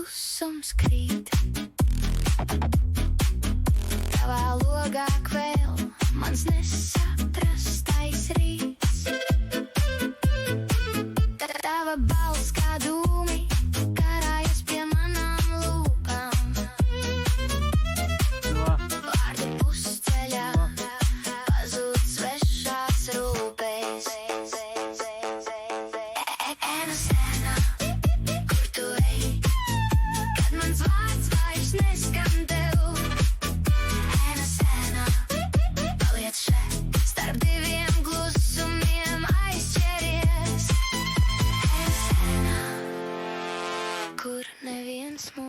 klusums krīt. Tavā logā kvēl mans nesaprastais rīts. Tava balss kā dūmi karājas pie manām lūpām. Vārdi pusceļā pazūd svešās rūpēs. Ēna sēnā, kur tu ej, kad mans vārds vairs neskan tev. Ēna sēnā, paliec šeit, starp diviem klusumiem aizķeries. Ēna sēnā, kur neviens mūs